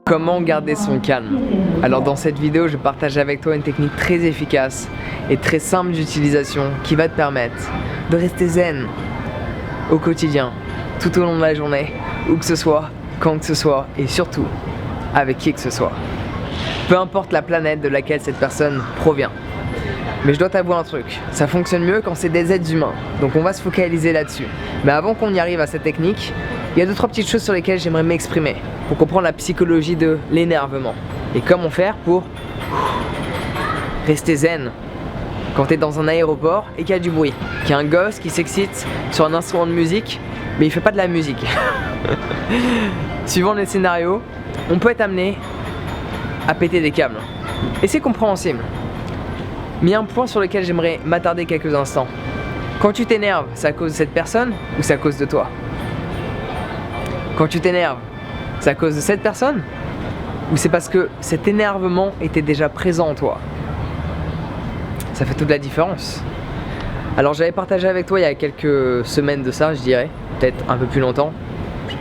Comment garder son calme? Alors dans cette vidéo, je partage avec toi une technique très efficace et très simple d'utilisation qui va te permettre de rester zen au quotidien, tout au long de la journée, où que ce soit, quand que ce soit et surtout avec qui que ce soit. Peu importe la planète de laquelle cette personne provient. Mais je dois t'avouer un truc, ça fonctionne mieux quand c'est des êtres humains, donc on va se focaliser là-dessus. Mais avant qu'on y arrive à cette technique, il y a 2-3 petites choses sur lesquelles j'aimerais m'exprimer pour comprendre la psychologie de l'énervement et comment faire pour rester zen quand tu es dans un aéroport et qu'il y a du bruit, qu'il y a un gosse qui s'excite sur un instrument de musique mais il fait pas de la musique. Suivant les scénarios, on peut être amené à péter des câbles et c'est compréhensible. Mais il y a un point sur lequel j'aimerais m'attarder quelques instants. Quand tu t'énerves, c'est à cause de cette personne ou c'est à cause de toi? Quand tu t'énerves, c'est à cause de cette personne ou c'est parce que cet énervement était déjà présent en toi? Ça fait toute la différence. Alors j'avais partagé avec toi il y a quelques semaines de ça, je dirais, peut-être un peu plus longtemps.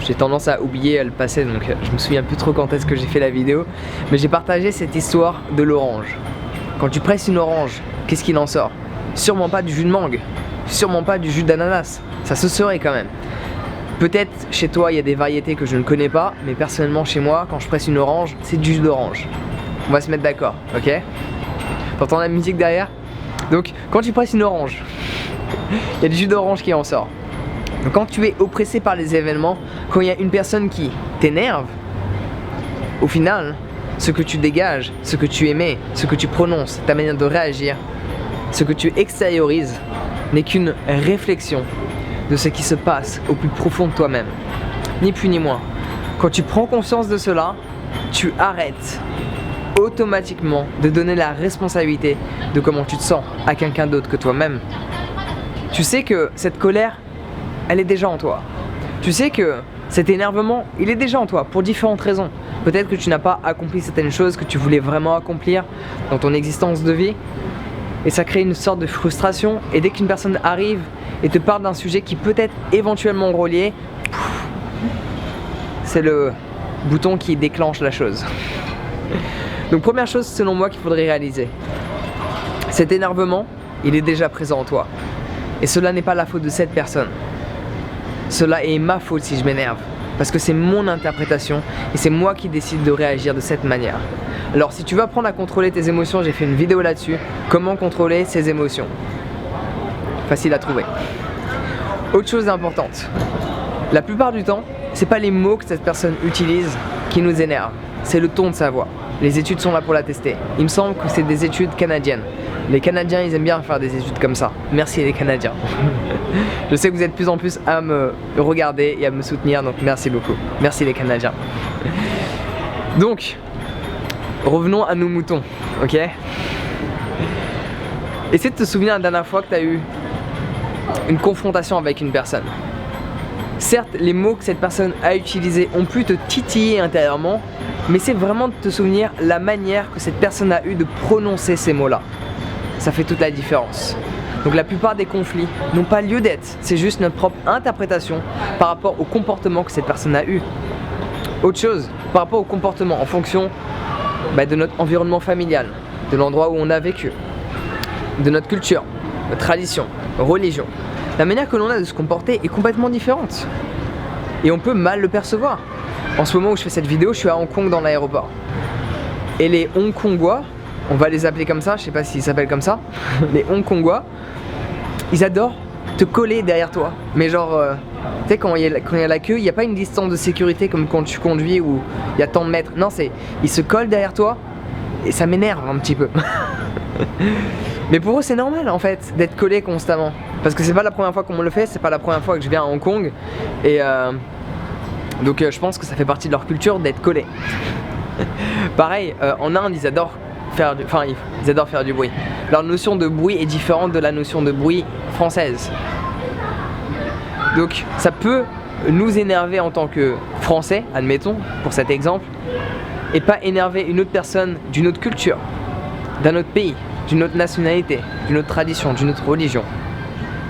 J'ai tendance à oublier le passé, donc je me souviens plus trop quand est-ce que j'ai fait la vidéo. Mais j'ai partagé cette histoire de l'orange. Quand tu presses une orange, qu'est-ce qu'il en sort? Sûrement pas du jus de mangue, sûrement pas du jus d'ananas, ça se saurait quand même. Peut-être chez toi il y a des variétés que je ne connais pas, mais personnellement chez moi, quand je presse une orange, c'est du jus d'orange. On va se mettre d'accord, ok? T'entends la musique derrière? Donc quand tu presses une orange, il y a du jus d'orange qui en sort. Donc quand tu es oppressé par les événements, quand il y a une personne qui t'énerve, au final, ce que tu dégages, ce que tu émets, ce que tu prononces, ta manière de réagir, ce que tu extériorises n'est qu'une réflexion de ce qui se passe au plus profond de toi-même. Ni plus ni moins. Quand tu prends conscience de cela, tu arrêtes automatiquement de donner la responsabilité de comment tu te sens à quelqu'un d'autre que toi-même. Tu sais que cette colère, elle est déjà en toi. Tu sais que cet énervement, il est déjà en toi pour différentes raisons. Peut-être que tu n'as pas accompli certaines choses que tu voulais vraiment accomplir dans ton existence de vie et ça crée une sorte de frustration et dès qu'une personne arrive et te parle d'un sujet qui peut être éventuellement relié, c'est le bouton qui déclenche la chose. Donc première chose selon moi qu'il faudrait réaliser, cet énervement, il est déjà présent en toi et cela n'est pas la faute de cette personne. Cela est ma faute si je m'énerve. Parce que c'est mon interprétation et c'est moi qui décide de réagir de cette manière. Alors si tu veux apprendre à contrôler tes émotions, j'ai fait une vidéo là-dessus. Comment contrôler ses émotions. Facile à trouver. Autre chose importante. La plupart du temps, c'est pas les mots que cette personne utilise qui nous énervent. C'est le ton de sa voix. Les études sont là pour l'attester. Il me semble que c'est des études canadiennes. Les Canadiens, ils aiment bien faire des études comme ça. Merci les Canadiens. Je sais que vous êtes de plus en plus à me regarder et à me soutenir, donc merci beaucoup. Merci les Canadiens. Donc, revenons à nos moutons, ok? Essaie de te souvenir la dernière fois que tu as eu une confrontation avec une personne. Certes, les mots que cette personne a utilisés ont pu te titiller intérieurement, mais c'est vraiment de te souvenir la manière que cette personne a eu de prononcer ces mots-là. Ça fait toute la différence. Donc la plupart des conflits n'ont pas lieu d'être, c'est juste notre propre interprétation par rapport au comportement que cette personne a eu. Autre chose, par rapport au comportement en fonction de notre environnement familial, de l'endroit où on a vécu, de notre culture, notre tradition, religion. La manière que l'on a de se comporter est complètement différente. Et on peut mal le percevoir. En ce moment où je fais cette vidéo, je suis à Hong Kong dans l'aéroport. Et les Hongkongois, on va les appeler comme ça, je sais pas s'ils s'appellent comme ça, les Hongkongois, ils adorent te coller derrière toi. Mais genre, tu sais, quand il y a la queue, il n'y a pas une distance de sécurité comme quand tu conduis où il y a tant de mètres. Non, ils se collent derrière toi et ça m'énerve un petit peu. Mais pour eux, c'est normal en fait d'être collé constamment. Parce que c'est pas la première fois qu'on me le fait, c'est pas la première fois que je viens à Hong Kong. Et donc je pense que ça fait partie de leur culture d'être collé. Pareil, en Inde, ils adorent faire du bruit. Leur notion de bruit est différente de la notion de bruit française. Donc ça peut nous énerver en tant que Français, admettons, pour cet exemple, et pas énerver une autre personne d'une autre culture, d'un autre pays, d'une autre nationalité, d'une autre tradition, d'une autre religion.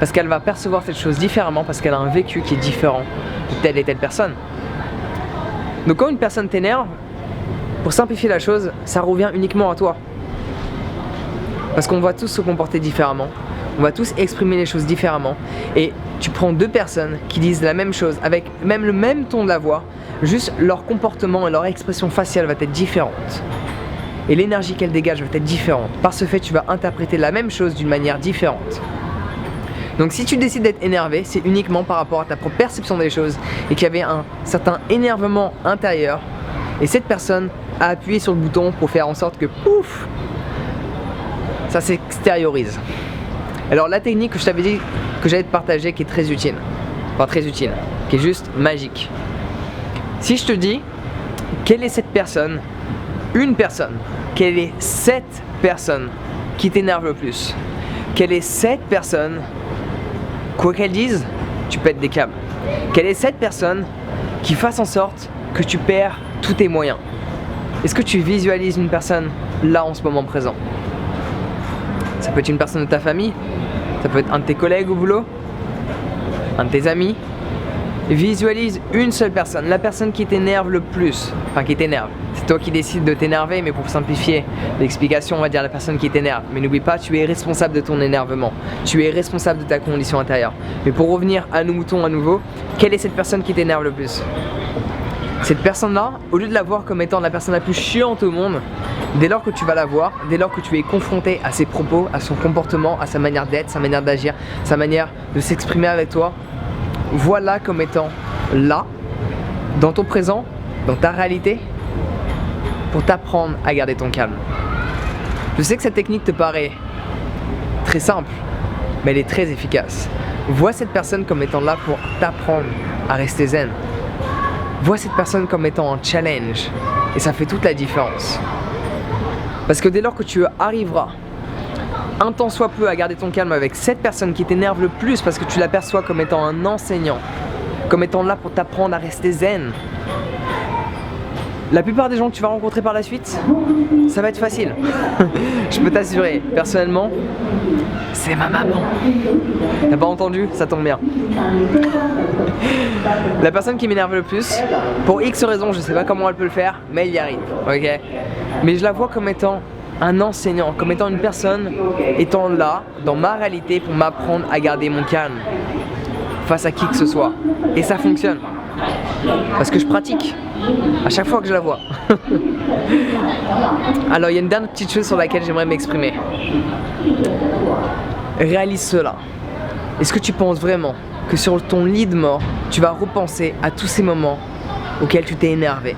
Parce qu'elle va percevoir cette chose différemment, parce qu'elle a un vécu qui est différent de telle et telle personne. Donc quand une personne t'énerve, pour simplifier la chose, ça revient uniquement à toi. Parce qu'on va tous se comporter différemment, on va tous exprimer les choses différemment. Et tu prends deux personnes qui disent la même chose, avec même le même ton de la voix, juste leur comportement et leur expression faciale va être différente. Et l'énergie qu'elles dégagent va être différente. Par ce fait, tu vas interpréter la même chose d'une manière différente. Donc si tu décides d'être énervé, c'est uniquement par rapport à ta propre perception des choses et qu'il y avait un certain énervement intérieur. Et cette personne a appuyé sur le bouton pour faire en sorte que pouf, ça s'extériorise. Alors la technique que je t'avais dit que j'allais te partager qui est très utile, qui est juste magique. Si je te dis, quelle est cette personne, une personne, quelle est cette personne qui t'énerve le plus? Quelle est cette personne, quoi qu'elle dise, tu pètes des câbles? Quelle est cette personne qui fasse en sorte que tu perds tous tes moyens? Est-ce que tu visualises une personne là en ce moment présent? Ça peut être une personne de ta famille, ça peut être un de tes collègues au boulot, un de tes amis. Visualise une seule personne, la personne qui t'énerve le plus, enfin qui t'énerve. C'est toi qui décides de t'énerver, mais pour simplifier l'explication, on va dire la personne qui t'énerve. Mais n'oublie pas, tu es responsable de ton énervement, tu es responsable de ta condition intérieure. Mais pour revenir à nos moutons à nouveau, quelle est cette personne qui t'énerve le plus? Cette personne-là, au lieu de la voir comme étant la personne la plus chiante au monde, dès lors que tu vas la voir, dès lors que tu es confronté à ses propos, à son comportement, à sa manière d'être, sa manière d'agir, sa manière de s'exprimer avec toi, vois-la comme étant là, dans ton présent, dans ta réalité, pour t'apprendre à garder ton calme. Je sais que cette technique te paraît très simple, mais elle est très efficace. Vois cette personne comme étant là pour t'apprendre à rester zen. Vois cette personne comme étant un challenge, et ça fait toute la différence. Parce que dès lors que tu arriveras un tant soit peu à garder ton calme avec cette personne qui t'énerve le plus parce que tu l'aperçois comme étant un enseignant, comme étant là pour t'apprendre à rester zen, la plupart des gens que tu vas rencontrer par la suite, ça va être facile. Je peux t'assurer, personnellement, c'est ma maman. T'as pas entendu? Ça tombe bien. La personne qui m'énerve le plus, pour X raisons, je sais pas comment elle peut le faire, mais elle y arrive, ok? Mais je la vois comme étant un enseignant, comme étant une personne étant là, dans ma réalité, pour m'apprendre à garder mon calme face à qui que ce soit. Et ça fonctionne. Parce que je pratique à chaque fois que je la vois. Alors il y a une dernière petite chose sur laquelle j'aimerais m'exprimer. Réalise cela. Est-ce que tu penses vraiment que sur ton lit de mort, tu vas repenser à tous ces moments auxquels tu t'es énervé?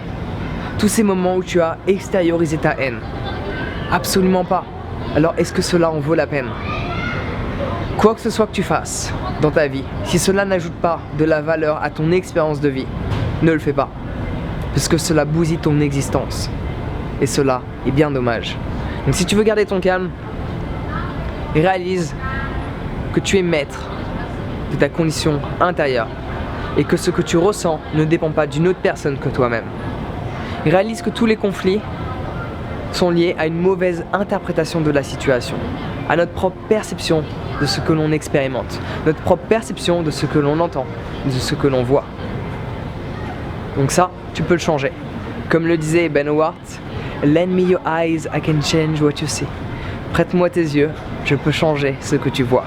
Tous ces moments où tu as extériorisé ta haine? Absolument pas. Alors est-ce que cela en vaut la peine? Quoi que ce soit que tu fasses dans ta vie, si cela n'ajoute pas de la valeur à ton expérience de vie, ne le fais pas. Parce que cela bousille ton existence. Et cela est bien dommage. Donc si tu veux garder ton calme, réalise que tu es maître de ta condition intérieure et que ce que tu ressens ne dépend pas d'une autre personne que toi-même. Réalise que tous les conflits sont liés à une mauvaise interprétation de la situation, à notre propre perception de ce que l'on expérimente, notre propre perception de ce que l'on entend, de ce que l'on voit. Donc ça, tu peux le changer. Comme le disait Ben Howard, lend me your eyes, I can change what you see. Prête-moi tes yeux, je peux changer ce que tu vois.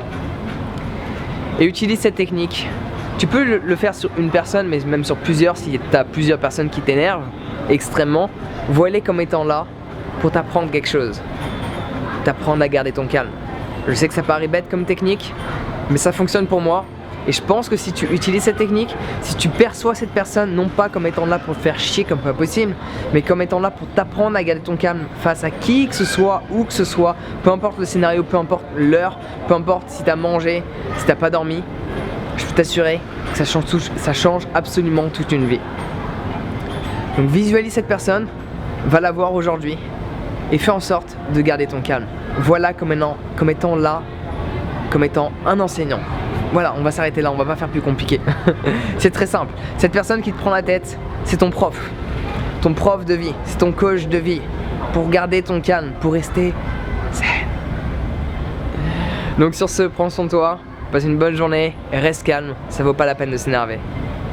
Et utilise cette technique. Tu peux le faire sur une personne, mais même sur plusieurs, si tu as plusieurs personnes qui t'énervent extrêmement, vois-les comme étant là pour t'apprendre quelque chose. T'apprendre à garder ton calme. Je sais que ça paraît bête comme technique, mais ça fonctionne pour moi. Et je pense que si tu utilises cette technique, si tu perçois cette personne non pas comme étant là pour te faire chier comme pas possible, mais comme étant là pour t'apprendre à garder ton calme face à qui que ce soit, où que ce soit, peu importe le scénario, peu importe l'heure, peu importe si t'as mangé, si t'as pas dormi, je peux t'assurer que ça change absolument toute une vie. Donc visualise cette personne, va la voir aujourd'hui et fais en sorte de garder ton calme. Voilà comme étant là, comme étant un enseignant. Voilà, on va s'arrêter là, on va pas faire plus compliqué. C'est très simple. Cette personne qui te prend la tête, c'est ton prof de vie, c'est ton coach de vie, pour garder ton calme, pour rester zen. Donc sur ce, prends soin de toi, passe une bonne journée et reste calme, ça vaut pas la peine de s'énerver.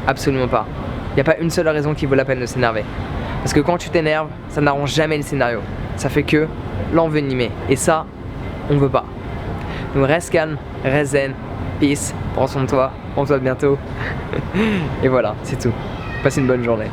Absolument pas. Il n'y a pas une seule raison qui vaut la peine de s'énerver. Parce que quand tu t'énerves, ça n'arrange jamais le scénario. Ça fait que l'envenimer. Et ça, on veut pas. Donc reste calme, reste zen, peace, prends soin de toi bientôt. Et voilà, c'est tout. Passe une bonne journée.